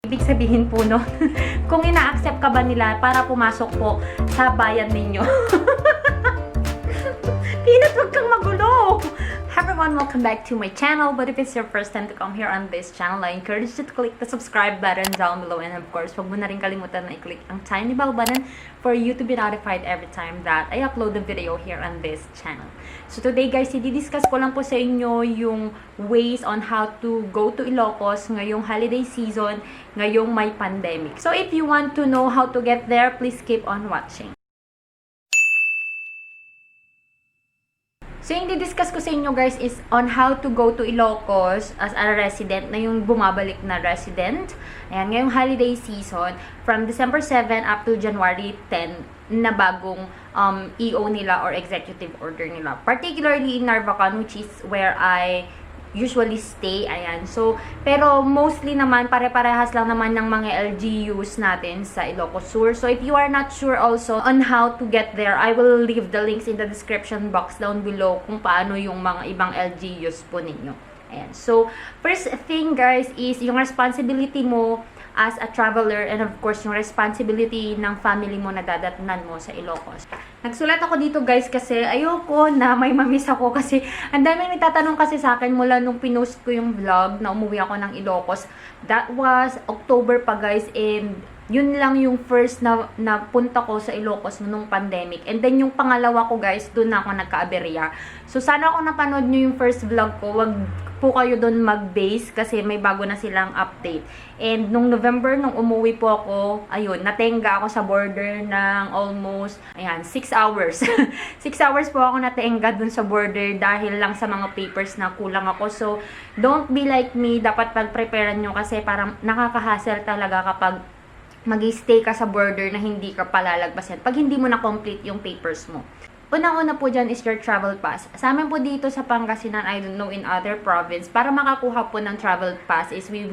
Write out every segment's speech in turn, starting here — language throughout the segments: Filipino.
Ibig sabihin po no, kung ina-accept ka ba nila para pumasok po sa bayan ninyo. Peanut, wag kang magulo! Hi everyone, welcome back to my channel. But if it's your first time to come here on this channel, I encourage you to click the subscribe button down below. And of course, wag mo na rin kalimutan na i-click ang tiny bell button for you to be notified every time that I upload a video here on this channel. So today guys, i-discuss ko lang po sa inyo yung ways on how to go to Ilocos ngayong holiday season, ngayong may pandemic. So if you want to know how to get there, please keep on watching. So, yung di-discuss ko sa inyo guys is on how to go to Ilocos as a resident, na yung bumabalik na resident. Ayan, ngayong holiday season, from December 7 up to January 10 na bagong EO nila or executive order nila. Particularly in Narvacan, which is where I usually stay. Ayan. So, pero mostly naman, pare-parehas lang naman ng mga LGUs natin sa Ilocos Sur. So, if you are not sure also on how to get there, I will leave the links in the description box down below kung paano yung mga ibang LGUs po ninyo. Ayan. So, first thing guys is yung responsibility mo as a traveler and of course yung responsibility ng family mo na dadatnan mo sa Ilocos. Nagsulat ako dito guys kasi ayoko na may mamiss ako kasi ang daming nagtatanong kasi sa akin mula nung pinost ko yung vlog na umuwi ako ng Ilocos. That was October pa guys, and yun lang yung first na punta ko sa Ilocos nung pandemic. And then yung pangalawa ko guys, doon na ako nagka-aberya. So sana kung napanood nyo yung first vlog ko, wag po kayo doon mag-base kasi may bago na silang update. And nung November, nung umuwi po ako, ayun, natenga ako sa border ng almost, ayan, 6 hours. 6 hours po ako natenga doon sa border dahil lang sa mga papers na kulang ako. So, don't be like me. Dapat pag-preparean nyo kasi parang nakaka-hassle talaga kapag mag-stay ka sa border na hindi ka palalagpasan pag hindi mo na-complete yung papers mo. Unang-una po dyan is your travel pass. Sa amin po dito sa Pangasinan, I don't know in other province, para makakuha po ng travel pass is we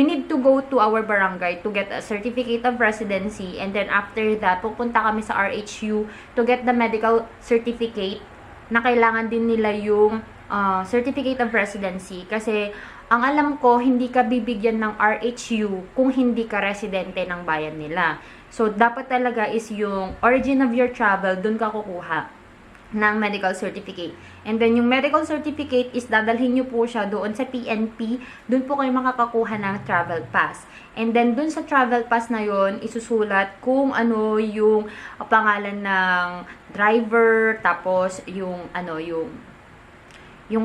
need to go to our barangay to get a certificate of residency, and then after that, pupunta kami sa RHU to get the medical certificate na kailangan din nila yung certificate of residency kasi ang alam ko, hindi ka bibigyan ng RHU kung hindi ka residente ng bayan nila. So, dapat talaga is yung origin of your travel, dun ka kukuha ng medical certificate. And then, yung medical certificate is dadalhin nyo po siya doon sa PNP. Dun po kayo makakakuha ng travel pass. And then, dun sa travel pass na yon isusulat kung ano yung pangalan ng driver, tapos yung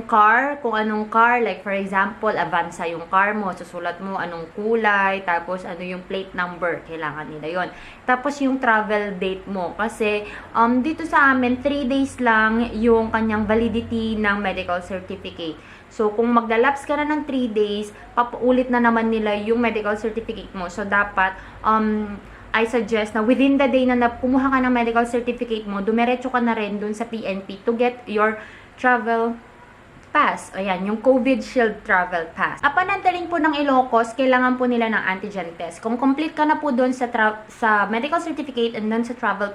car, kung anong car, like for example, Avanza yung car mo, susulat mo anong kulay, tapos ano yung plate number, kailangan nila yon. Tapos yung travel date mo, kasi dito sa amin, 3 days lang yung kanyang validity ng medical certificate. So, kung maglalapse ka na ng 3 days, papaulit na naman nila yung medical certificate mo. So, dapat, I suggest na within the day na kumuha ka ng medical certificate mo, dumiretso ka na rin dun sa PNP to get your travel pass. Ayan, yung COVID Shield Travel Pass. Upon entering po ng Ilocos, kailangan po nila ng antigen test. Kung complete ka na po doon sa medical certificate and then sa travel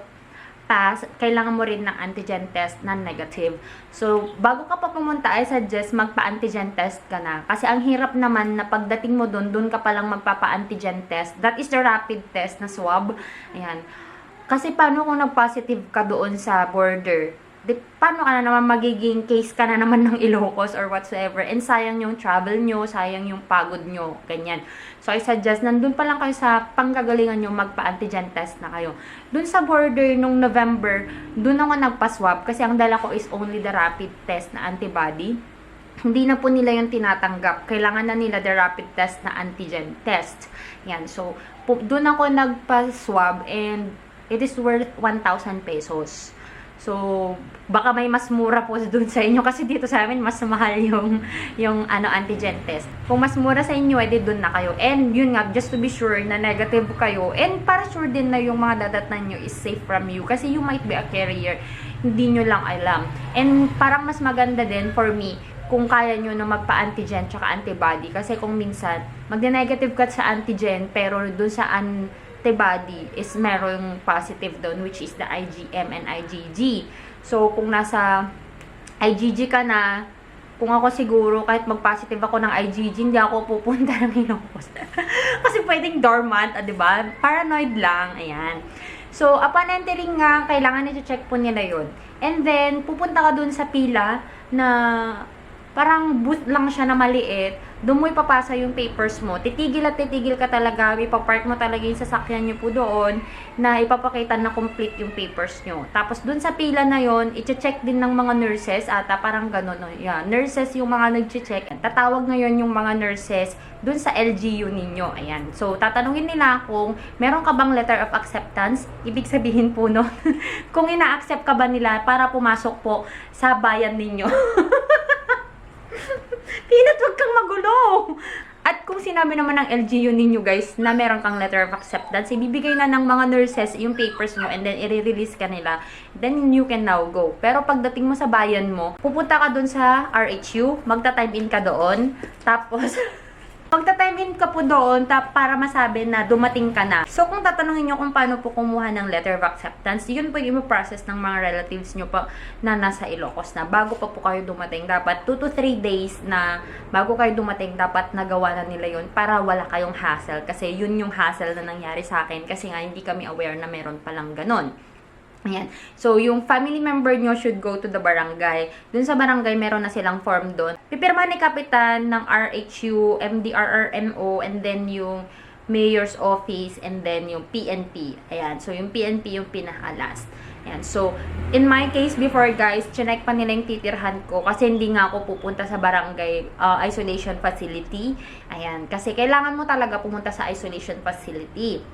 pass, kailangan mo rin ng antigen test na negative. So, bago ka pa pumunta, I suggest magpa-antigen test ka na. Kasi ang hirap naman na pagdating mo doon ka palang magpapa-antigen test. That is the rapid test na swab. Ayan. Kasi paano kung nag-positive ka doon sa border? Paano ka na naman magiging case ka na naman ng Ilocos or whatsoever, and sayang yung travel nyo, sayang yung pagod nyo, ganyan. So, I suggest, nandun pa lang kayo sa panggagalingan nyo, magpa-antigen test na kayo. Dun sa border nung November, dun ako nagpa-swab kasi ang dala ko is only the rapid test na antibody. Hindi na po nila yung tinatanggap. Kailangan na nila the rapid test na antigen test. Yan. So, dun ako nagpa-swab and it is worth 1,000 pesos. So, baka may mas mura po dun sa inyo kasi dito sa amin mas mahal yung antigen test. Kung mas mura sa inyo, edi dun na kayo. And yun nga, just to be sure na negative kayo, and para sure din na yung mga dadatnan nyo is safe from you kasi you might be a carrier, hindi nyo lang alam. And parang mas maganda din for me kung kaya nyo na magpa-antigen tsaka antibody kasi kung minsan magne-negative ka sa antigen pero dun sa antibody is merong positive doon, which is the IgM and IgG. So, kung nasa IgG ka na, kung ako siguro, kahit mag-positive ako ng IgG, hindi ako pupunta ng Ilocos. Kasi pwedeng dormant, diba? Paranoid lang, ayan. So, upon entering nga, kailangan i-check po nila yun. And then, pupunta ka dun sa pila na parang booth lang siya na maliit. Doon mo ipapasa yung papers mo. Titigil at titigil ka talaga. Ipapark mo talaga yung sasakyan nyo po doon na ipapakita na complete yung papers nyo. Tapos doon sa pila na yon, i-check din ng mga nurses. Ata parang gano'n. No? Yeah, nurses yung mga nag-check. Tatawag ngayon yung mga nurses doon sa LGU ninyo. Ayan. So, tatanungin nila kung meron ka bang letter of acceptance. Ibig sabihin po, no? Kung ina-accept ka ba nila para pumasok po sa bayan ninyo. Peanut, wag kang magulo! At kung sinabi naman ng LGU ninyo guys na meron kang letter of acceptance, ibibigay na ng mga nurses yung papers mo and then i-release ka nila. Then you can now go. Pero pagdating mo sa bayan mo, pupunta ka dun sa RHU, magta-time in ka doon, tapos magta-time in ka po doon para masabi na dumating ka na. So, kung tatanungin nyo kung paano po kumuha ng letter of acceptance, yun po yung process ng mga relatives nyo pa na nasa Ilocos na. Bago pa po kayo dumating, dapat 2 to 3 days na bago kayo dumating, dapat nagawa na nila yun para wala kayong hassle. Kasi yun yung hassle na nangyari sa akin kasi nga hindi kami aware na meron palang ganon. Ayan. So, yung family member nyo should go to the barangay. Dun sa barangay, meron na silang form doon. Pipirma ni Kapitan ng RHU, MDRRMO, and then yung Mayor's Office, and then yung PNP. Ayan. So, yung PNP yung pinaka-last. Ayan. So, in my case before guys, chinek pa nila yung titirhan ko kasi hindi nga ako pupunta sa barangay isolation facility. Ayan. Kasi kailangan mo talaga pumunta sa isolation facility.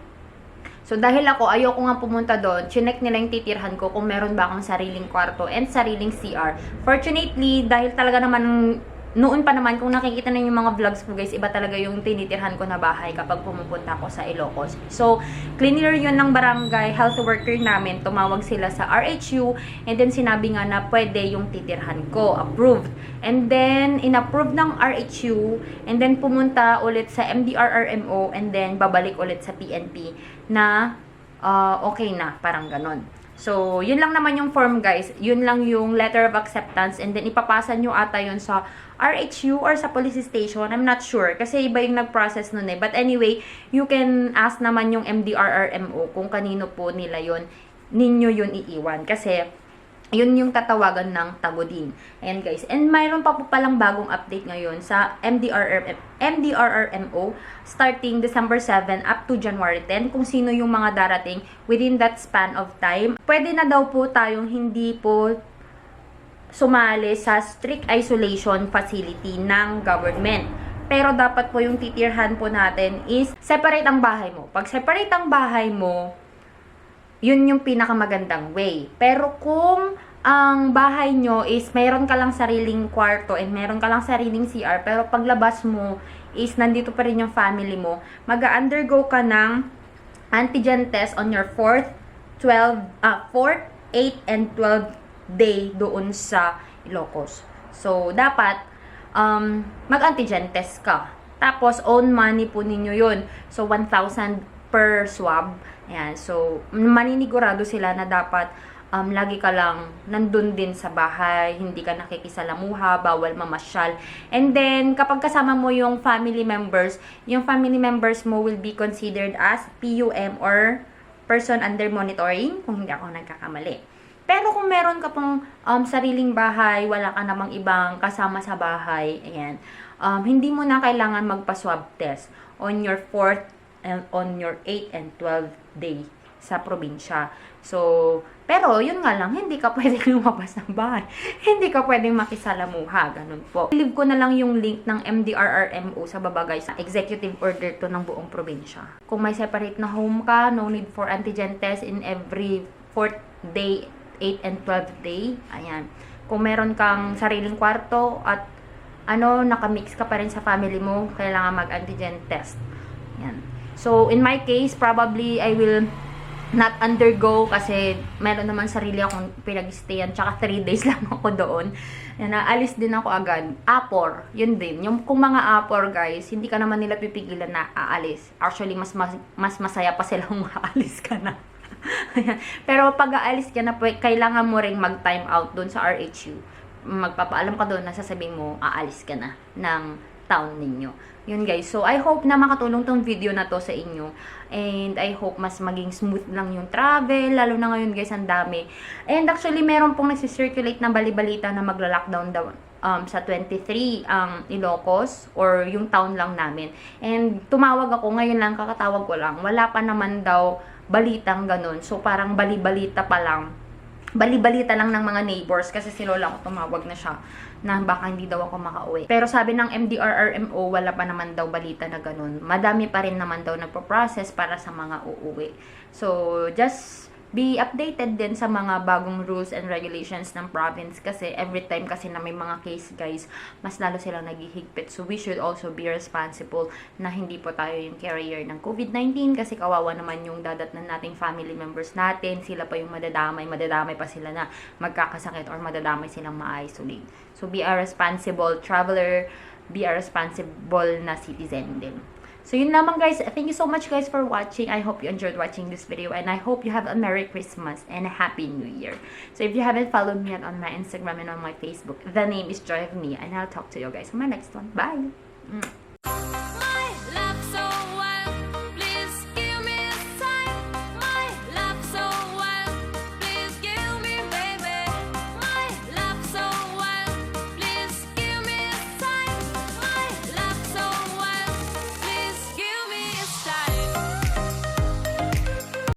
So, dahil ako, ayoko nga pumunta doon, chinek nila yung titirhan ko kung meron ba akong sariling kwarto and sariling CR. Fortunately, dahil talaga naman, noon pa naman, kung nakikita na yung mga vlogs ko guys, iba talaga yung tinitirhan ko na bahay kapag pumupunta ako sa Ilocos. So, cleaner yun ng barangay health worker namin, tumawag sila sa RHU, and then sinabi nga na pwede yung titirhan ko, approved. And then, in-approve ng RHU, and then pumunta ulit sa MDRRMO, and then babalik ulit sa PNP na okay na, parang ganon. So, yun lang naman yung form guys. Yun lang yung letter of acceptance, and then ipapasa nyo ata yun sa RHU or sa police station. I'm not sure kasi iba yung nag-process nun eh. But anyway, you can ask naman yung MDRRMO kung kanino po nila yun, ninyo yun iiwan. Kasi yun yung tatawagan ng Tagudin. Ayan guys. And mayroon pa po palang bagong update ngayon sa MDRRMO starting December 7 up to January 10. Kung sino yung mga darating within that span of time. Pwede na daw po tayong hindi po sumali sa strict isolation facility ng government. Pero dapat po yung titirhan po natin is separate ang bahay mo. Pag separate ang bahay mo, yun yung pinakamagandang way. Pero kung ang bahay nyo is mayroon ka lang sariling kwarto and mayroon ka lang sariling CR, pero paglabas mo is nandito pa rin yung family mo, mag-undergo ka ng antigen test on your 4th, 8th, and 12th day doon sa Ilocos. So, dapat mag-antigen test ka. Tapos, own money po ninyo yun. So, 1,000 per swab. Ayan. So, maninigurado sila na dapat lagi ka lang nandun din sa bahay, hindi ka nakikisalamuha, bawal mamasyal. And then, kapag kasama mo yung family members mo will be considered as PUM or person under monitoring, kung hindi ako nagkakamali. Pero kung meron ka pong sariling bahay, wala ka namang ibang kasama sa bahay, ayan, hindi mo na kailangan magpa-swab test on your 4th and on your 8th and 12th day sa probinsya. So, pero yun nga lang, hindi ka pwedeng lumabas ng bahay. Hindi ka pwedeng makisalamuha. Ganun po. Leave ko na lang yung link ng MDRRMO sa baba guys. Executive order to ng buong probinsya. Kung may separate na home ka, no need for antigen test in every 4th day, 8th and 12th day. Ayan. Kung meron kang sariling kwarto at nakamix ka pa rin sa family mo, kailangan mag-antigen test. Ayan. So, in my case, probably I will not undergo kasi meron naman sarili akong pinag-stayan, tsaka 3 days lang ako doon. Naalis din ako agad. Apor, yun din. Yung kung mga apor guys, hindi ka naman nila pipigilan na aalis. Actually, mas masaya pa silang aalis ka na. Pero pag aalis ka na, kailangan mo ring mag-time out doon sa RHU magpapaalam ka doon na sasabihin mo, aalis ka na ng town ninyo. Yun guys. So, I hope na makatulong tong video na to sa inyo. And I hope mas maging smooth lang yung travel. Lalo na ngayon guys, ang dami. And actually, meron pong nagsisirculate na balibalita na magla-lockdown daw sa 23 ang Ilocos or yung town lang namin. And tumawag ako, ngayon lang, kakatawag ko lang. Wala pa naman daw balitang ganun. So, parang balibalita pa lang. Bali-balita lang ng mga neighbors kasi si Lola ko tumawag na siya na baka hindi daw ako makauwi. Pero sabi ng MDRRMO, wala pa naman daw balita na ganun. Madami pa rin naman daw nagpo-process para sa mga uuwi. So, just be updated din sa mga bagong rules and regulations ng province kasi every time kasi na may mga case guys, mas lalo silang naghihigpit. So we should also be responsible na hindi po tayo yung carrier ng COVID-19 kasi kawawa naman yung dadatnan nating family members natin. Sila pa yung madadamay pa sila na magkakasakit or madadamay silang ma-isolate. So be a responsible traveler, be a responsible na citizen din. So, yun lamang guys. Thank you so much guys for watching. I hope you enjoyed watching this video and I hope you have a Merry Christmas and a Happy New Year. So, if you haven't followed me yet on my Instagram and on my Facebook, the name is Joy of Me and I'll talk to you guys on my next one. Bye!